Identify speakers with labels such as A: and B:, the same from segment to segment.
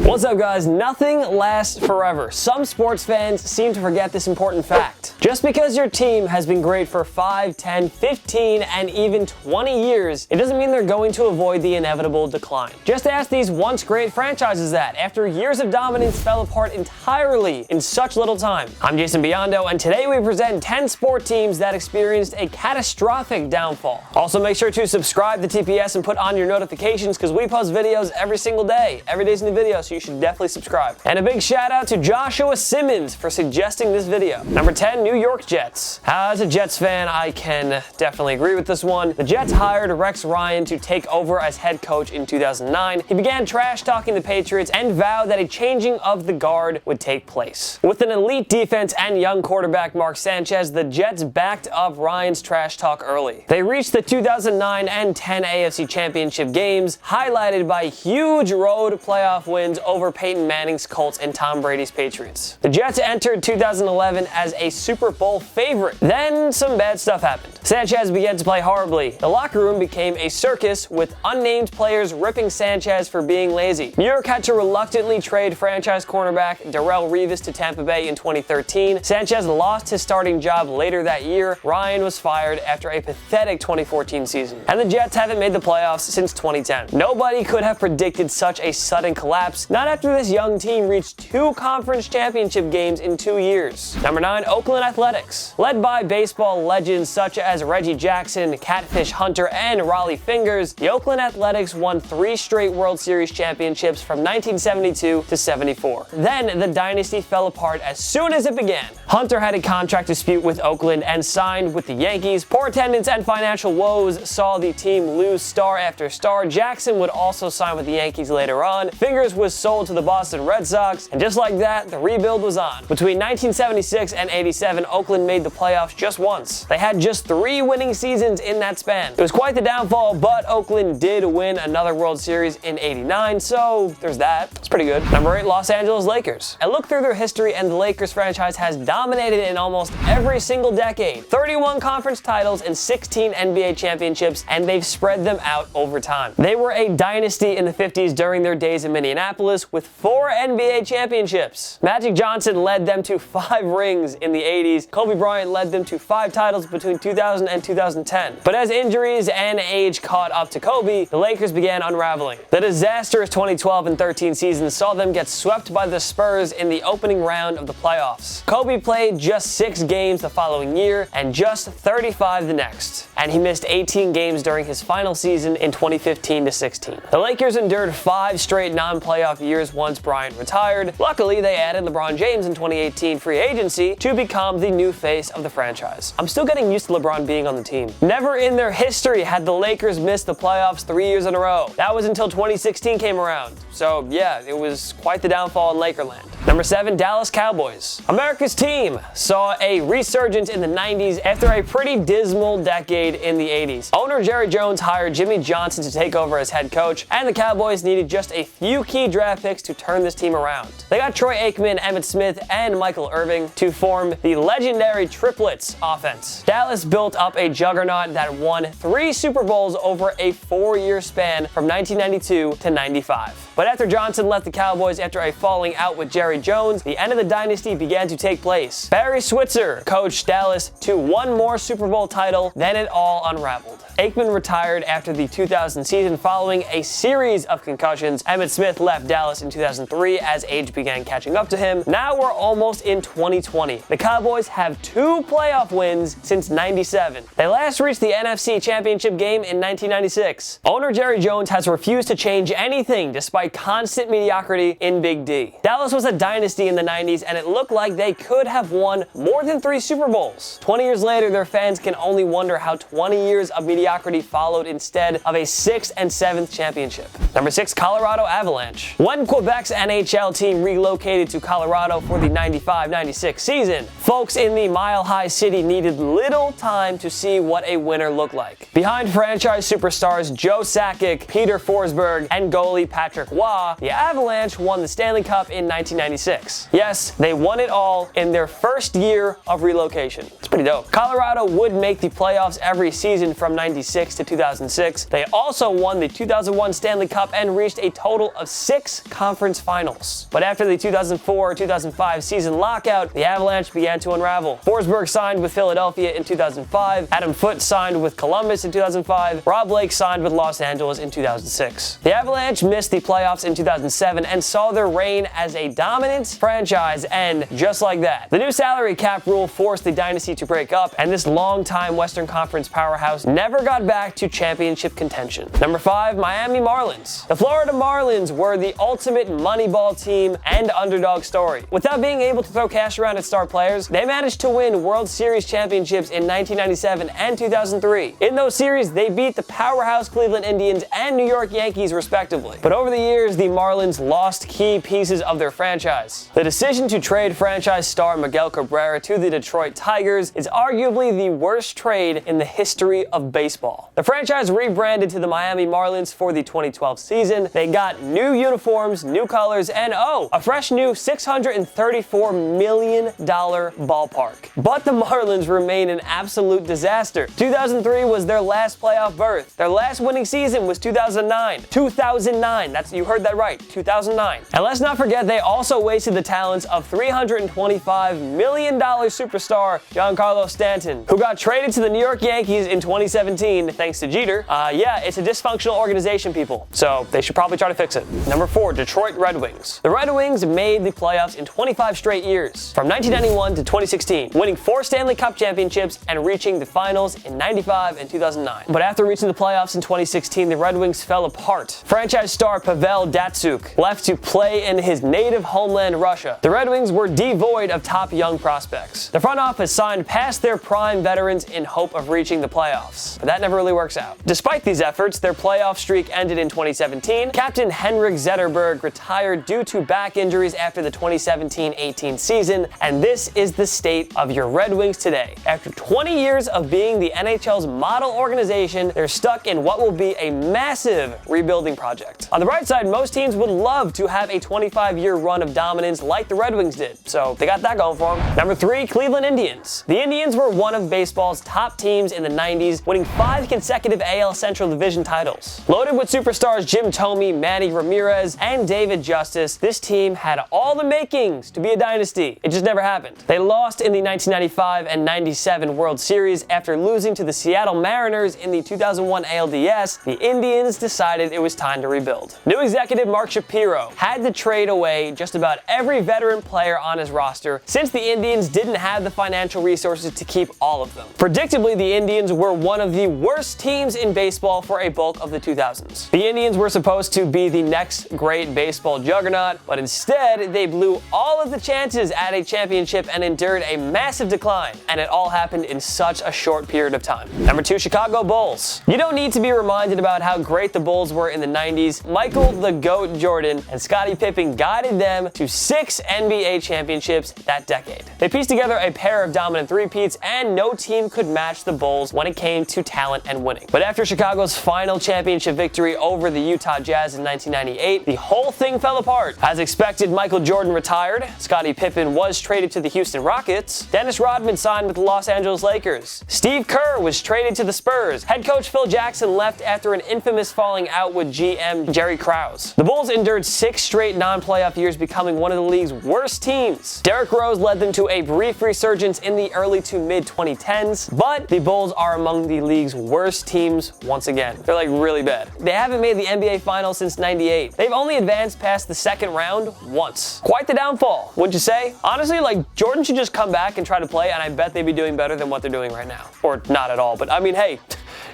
A: What's up, guys? Nothing lasts forever. Some sports fans seem to forget this important fact. Just because your team has been great for 5, 10, 15, and even 20 years, it doesn't mean they're going to avoid the inevitable decline. Just ask these once great franchises that, after years of dominance, fell apart entirely in such little time. I'm Jason Biondo, and today we present 10 sport teams that experienced a catastrophic downfall. Also, make sure to subscribe to TPS and put on your notifications because we post videos every single day. Every day's a new video, so you should definitely subscribe. And a big shout out to Joshua Simmons for suggesting this video. Number 10, New York Jets. As a Jets fan, I can definitely agree with this one. The Jets hired Rex Ryan to take over as head coach in 2009. He began trash talking the Patriots and vowed that a changing of the guard would take place. With an elite defense and young quarterback Mark Sanchez, the Jets backed up Ryan's trash talk early. They reached the 2009 and 10 AFC Championship games, highlighted by huge road playoff wins over Peyton Manning's Colts and Tom Brady's Patriots. The Jets entered 2011 as a Super Bowl favorite. Then some bad stuff happened. Sanchez began to play horribly. The locker room became a circus with unnamed players ripping Sanchez for being lazy. New York had to reluctantly trade franchise cornerback Darrelle Revis to Tampa Bay in 2013. Sanchez lost his starting job later that year. Ryan was fired after a pathetic 2014 season. And the Jets haven't made the playoffs since 2010. Nobody could have predicted such a sudden collapse, not after this young team reached 2 conference championship games in 2 years. Number 9, Oakland Athletics. Led by baseball legends such as Reggie Jackson, Catfish Hunter, and Raleigh Fingers, the Oakland Athletics won 3 straight World Series championships from 1972 to 74. Then the dynasty fell apart as soon as it began. Hunter had a contract dispute with Oakland and signed with the Yankees. Poor attendance and financial woes saw the team lose star after star. Jackson would also sign with the Yankees later on. Fingers was sold to the Boston Red Sox, and just like that, the rebuild was on. Between 1976 and 87, Oakland made the playoffs just once. They had just 3 winning seasons in that span. It was quite the downfall, but Oakland did win another World Series in '89, so there's that. It's pretty good. Number 8, Los Angeles Lakers. I looked through their history, and the Lakers franchise has dominated in almost every single decade. 31 conference titles and 16 NBA championships, and they've spread them out over time. They were a dynasty in the 50s during their days in Minneapolis with 4 NBA championships. Magic Johnson led them to 5 rings in the 80s. Kobe Bryant led them to 5 titles between 2000 and 2010. But as injuries and age caught up to Kobe, the Lakers began unraveling. The disastrous 2012 and 13 season saw them get swept by the Spurs in the opening round of the playoffs. Kobe played just 6 games the following year and just 35 the next. And he missed 18 games during his final season in 2015 to 16. The Lakers endured 5 straight non-playoff years once Bryant retired. Luckily, they added LeBron James in 2018 free agency to become the new face of the franchise. I'm still getting used to LeBron being on the team. Never in their history had the Lakers missed the playoffs 3 years in a row. That was until 2016 came around. So yeah, it was quite the downfall in Lakerland. Number 7, Dallas Cowboys. America's team saw a resurgence in the 90s after a pretty dismal decade in the 80s. Owner Jerry Jones hired Jimmy Johnson to take over as head coach, and the Cowboys needed just a few key draft picks to turn this team around. They got Troy Aikman, Emmitt Smith, and Michael Irving to form the legendary triplets offense. Dallas built up a juggernaut that won 3 Super Bowls over a 4-year span from 1992 to 95. But after Johnson left the Cowboys after a falling out with Jerry Jones, the end of the dynasty began to take place. Barry Switzer coached Dallas to 1 more Super Bowl title, then it all unraveled. Aikman retired after the 2000 season following a series of concussions. Emmitt Smith left Dallas in 2003 as age began catching up to him. Now we're almost in 2020. The Cowboys have 2 playoff wins since '97. They last reached the NFC Championship game in 1996. Owner Jerry Jones has refused to change anything despite constant mediocrity in Big D. Dallas was a dynasty in the 90s, and it looked like they could have won more than 3 Super Bowls. 20 years later, their fans can only wonder how 20 years of mediocrity followed instead of a 6th and 7th championship. Number 6, Colorado Avalanche. When Quebec's NHL team relocated to Colorado for the 95-96 season, folks in the mile-high city needed little time to see what a winner looked like. Behind franchise superstars Joe Sakic, Peter Forsberg, and goalie Patrick Waugh, the Avalanche won the Stanley Cup in 1996. Yes, they won it all in their first year of relocation. It's pretty dope. Colorado would make the playoffs every season from 96 1996 to 2006. They also won the 2001 Stanley Cup and reached a total of 6 conference finals. But after the 2004-2005 season lockout, the Avalanche began to unravel. Forsberg signed with Philadelphia in 2005, Adam Foote signed with Columbus in 2005, Rob Blake signed with Los Angeles in 2006. The Avalanche missed the playoffs in 2007 and saw their reign as a dominant franchise end just like that. The new salary cap rule forced the dynasty to break up, and this long-time Western Conference powerhouse never got back to championship contention. Number 5, Miami Marlins. The Florida Marlins were the ultimate Moneyball team and underdog story. Without being able to throw cash around its star players, they managed to win World Series championships in 1997 and 2003. In those series, they beat the powerhouse Cleveland Indians and New York Yankees respectively. But over the years, the Marlins lost key pieces of their franchise. The decision to trade franchise star Miguel Cabrera to the Detroit Tigers is arguably the worst trade in the history of baseball. The franchise rebranded to the Miami Marlins for the 2012 season. They got new uniforms, new colors, and a fresh new $634 million ballpark. But the Marlins remain an absolute disaster. 2003 was their last playoff berth. Their last winning season was 2009. 2009, you heard that right, 2009. And let's not forget they also wasted the talents of $325 million superstar Giancarlo Stanton, who got traded to the New York Yankees in 2017 thanks to Jeter. Yeah, it's a dysfunctional organization, people, so they should probably try to fix it. Number 4, Detroit Red Wings. The Red Wings made the playoffs in 25 straight years, from 1991 to 2016, winning 4 Stanley Cup championships and reaching the finals in 95 and 2009. But after reaching the playoffs in 2016, the Red Wings fell apart. Franchise star Pavel Datsyuk left to play in his native homeland, Russia. The Red Wings were devoid of top young prospects. The front office signed past their prime veterans in hope of reaching the playoffs, but that never really works out. Despite these efforts, their playoff streak ended in 2017. Captain Henrik Zetterberg retired due to back injuries after the 2017-18 season, and this is the state of your Red Wings today. After 20 years of being the NHL's model organization, they're stuck in what will be a massive rebuilding project. On the bright side, most teams would love to have a 25-year run of dominance like the Red Wings did, so they got that going for them. Number 3, Cleveland Indians. The Indians were one of baseball's top teams in the 90s, winning 5 consecutive AL Central Division titles. Loaded with superstars Jim Thome, Manny Ramirez, and David Justice, this team had all the makings to be a dynasty. It just never happened. They lost in the 1995 and 97 World Series after losing to the Seattle Mariners in the 2001 ALDS. The Indians decided it was time to rebuild. New executive Mark Shapiro had to trade away just about every veteran player on his roster since the Indians didn't have the financial resources to keep all of them. Predictably, the Indians were one of the worst teams in baseball for a bulk of the 2000s. The Indians were supposed to be the next great baseball juggernaut, but instead they blew all of the chances at a championship and endured a massive decline, and it all happened in such a short period of time. Number 2, Chicago Bulls. You don't need to be reminded about how great the Bulls were in the 90s. Michael the GOAT Jordan and Scottie Pippen guided them to 6 NBA championships that decade. They pieced together a pair of dominant three-peats, and no team could match the Bulls when it came to talent and winning. But after Chicago's final championship victory over the Utah Jazz in 1998, the whole thing fell apart. As expected, Michael Jordan retired, Scottie Pippen was traded to the Houston Rockets, Dennis Rodman signed with the Los Angeles Lakers, Steve Kerr was traded to the Spurs, head coach Phil Jackson left after an infamous falling out with GM Jerry Krause. The Bulls endured 6 straight non-playoff years, becoming one of the league's worst teams. Derrick Rose led them to a brief resurgence in the early to mid-2010s, but the Bulls are among the league's worst teams once again. They're like really bad. They haven't made the NBA Finals since '98. They've only advanced past the second round once. Quite the downfall, wouldn't you say? Honestly, Jordan should just come back and try to play, and I bet they'd be doing better than what they're doing right now. Or not at all, but I mean, hey,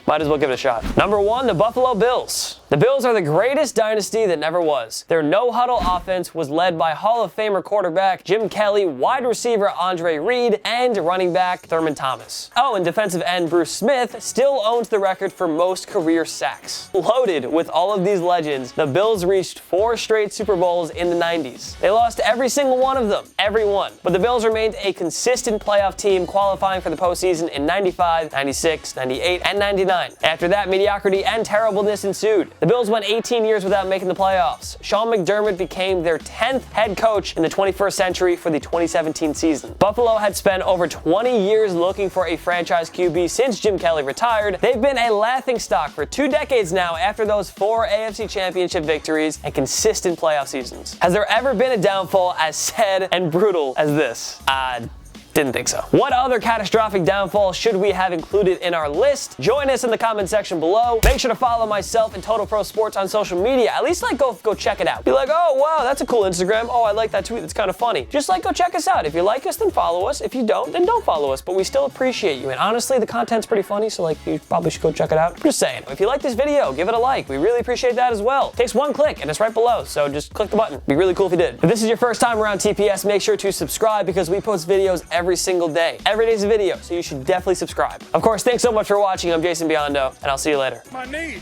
A: might as well give it a shot. Number 1, the Buffalo Bills. The Bills are the greatest dynasty that never was. Their no-huddle offense was led by Hall of Famer quarterback Jim Kelly, wide receiver Andre Reed, and running back Thurman Thomas. Oh, and defensive end Bruce Smith still owns the record for most career sacks. Loaded with all of these legends, the Bills reached 4 straight Super Bowls in the 90s. They lost every single one of them, every one. But the Bills remained a consistent playoff team, qualifying for the postseason in 95, 96, 98, and 99. 1999. After that, mediocrity and terribleness ensued. The Bills went 18 years without making the playoffs. Sean McDermott became their 10th head coach in the 21st century for the 2017 season. Buffalo had spent over 20 years looking for a franchise QB since Jim Kelly retired. They've been a laughingstock for 2 decades now after those 4 AFC Championship victories and consistent playoff seasons. Has there ever been a downfall as sad and brutal as this? Didn't think so. What other catastrophic downfall should we have included in our list? Join us in the comment section below. Make sure to follow myself and Total Pro Sports on social media. At least go check it out. Be like, oh wow, that's a cool Instagram. Oh, I like that tweet. That's kind of funny. Just go check us out. If you like us, then follow us. If you don't, then don't follow us. But we still appreciate you. And honestly, the content's pretty funny, so you probably should go check it out. I'm just saying. If you like this video, give it a like. We really appreciate that as well. It takes 1 click and it's right below. So just click the button. It'd be really cool if you did. If this is your first time around TPS, make sure to subscribe because we post videos every single day. Every day's a video, so you should definitely subscribe. Of course, thanks so much for watching. I'm Jason Biondo, and I'll see you later.
B: My knee.